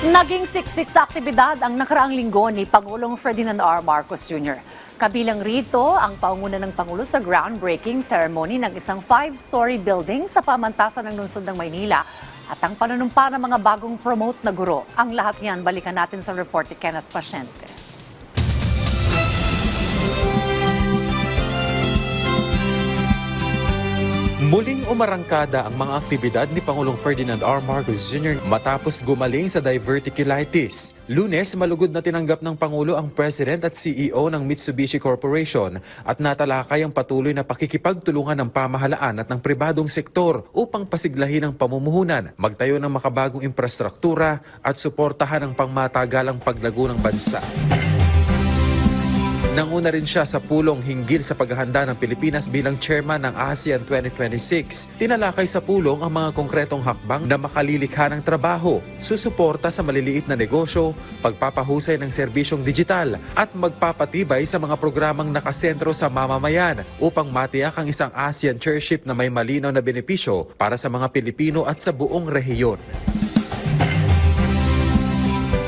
Naging siksik sa aktibidad ang nakaraang linggo ni Pangulong Ferdinand R. Marcos Jr. Kabilang rito ang paunguna ng Pangulo sa groundbreaking ceremony ng isang 5-story building sa pamantasan ng lungsod ng Maynila at ang panunumpa ng mga bagong promote na guro. Ang lahat niyan balikan natin sa report ni Kenneth Pasyente. Muling umarangkada ang mga aktibidad ni Pangulong Ferdinand R. Marcos Jr. matapos gumaling sa diverticulitis. Lunes, malugod na tinanggap ng Pangulo ang President at CEO ng Mitsubishi Corporation at natalakay ang patuloy na pakikipagtulungan ng pamahalaan at ng pribadong sektor upang pasiglahin ang pamumuhunan, magtayo ng makabagong infrastruktura at suportahan ang pangmatagalang paglago ng bansa. Nanguna rin siya sa pulong hinggil sa paghahanda ng Pilipinas bilang chairman ng ASEAN 2026. Tinalakay sa pulong ang mga konkretong hakbang na makalilikha ng trabaho, susuporta sa maliliit na negosyo, pagpapahusay ng serbisyong digital at magpapatibay sa mga programang nakasentro sa mamamayan upang matiyak ang isang ASEAN chairship na may malinaw na benepisyo para sa mga Pilipino at sa buong rehiyon.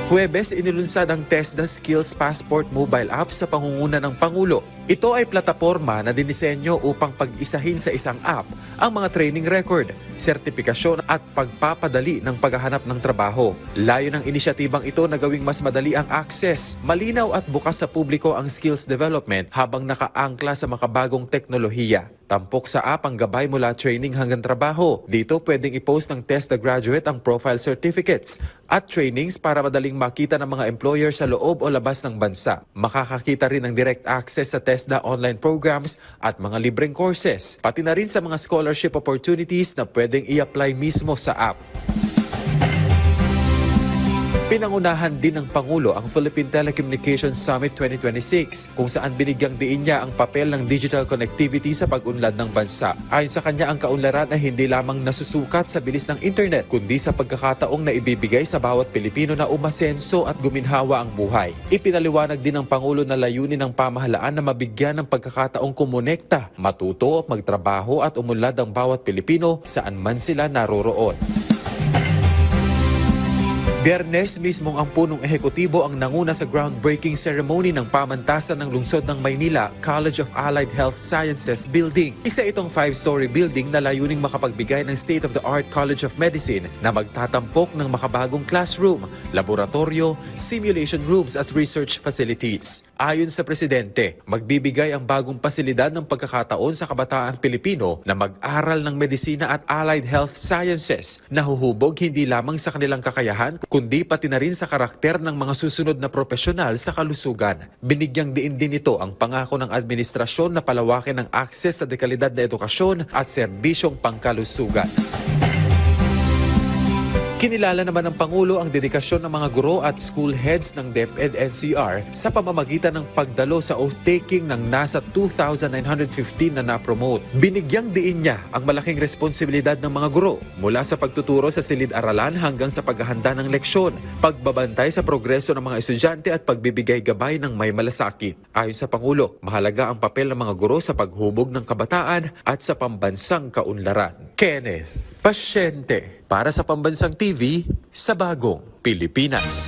Huwebes, inilunsad ang TESDA Skills Passport mobile app sa pangunguna ng Pangulo. Ito ay plataporma na dinisenyo upang pag-isahin sa isang app ang mga training record, sertipikasyon at pagpapadali ng paghahanap ng trabaho. Layo ng inisyatibang ito na gawing mas madali ang access, malinaw at bukas sa publiko ang skills development habang nakaangkla sa makabagong teknolohiya. Tampok sa app ang gabay mula training hanggang trabaho. Dito pwedeng i-post ng TESDA graduate ang profile certificates at trainings para madaling makita ng mga employer sa loob o labas ng bansa. Makakakita rin ng direct access sa TESDA online programs at mga libreng courses, pati na rin sa mga scholarship opportunities na pwedeng i-apply mismo sa app. Pinangunahan din ng Pangulo ang Philippine Telecommunications Summit 2026 kung saan binigyang diin niya ang papel ng digital connectivity sa pag-unlad ng bansa. Ayon sa kanya, ang kaunlaran ay hindi lamang nasusukat sa bilis ng internet kundi sa pagkakataong na ibibigay sa bawat Pilipino na umasenso at guminhawa ang buhay. Ipinaliwanag din ng Pangulo na layunin ng pamahalaan na mabigyan ng pagkakataong kumonekta, matuto, magtrabaho at umunlad ang bawat Pilipino saan man sila naroroon. Biyernes mismong ang punong ehekutibo ang nanguna sa groundbreaking ceremony ng pamantasan ng lungsod ng Maynila College of Allied Health Sciences Building. Isa itong 5-story building na layuning makapagbigay ng state-of-the-art College of Medicine na magtatampok ng makabagong classroom, laboratorio, simulation rooms at research facilities. Ayon sa Presidente, magbibigay ang bagong pasilidad ng pagkakataon sa kabataang Pilipino na mag-aral ng medisina at allied health sciences na huhubog hindi lamang sa kanilang kakayahan kundi pati na rin sa karakter ng mga susunod na profesional sa kalusugan. Binigyang diin din ito ang pangako ng administrasyon na palawakin ang akses sa dekalidad na edukasyon at serbisyong pangkalusugan. Kinilala naman ng Pangulo ang dedikasyon ng mga guro at school heads ng DepEd-NCR sa pamamagitan ng pagdalo sa oath-taking ng nasa 2,915 na na-promote. Binigyang diin niya ang malaking responsibilidad ng mga guro mula sa pagtuturo sa silid-aralan hanggang sa paghahanda ng leksyon, pagbabantay sa progreso ng mga estudyante at pagbibigay gabay ng may malasakit. Ayon sa Pangulo, mahalaga ang papel ng mga guro sa paghubog ng kabataan at sa pambansang kaunlaran. Kenneth Pasyente para sa Pambansang TV sa Bagong Pilipinas.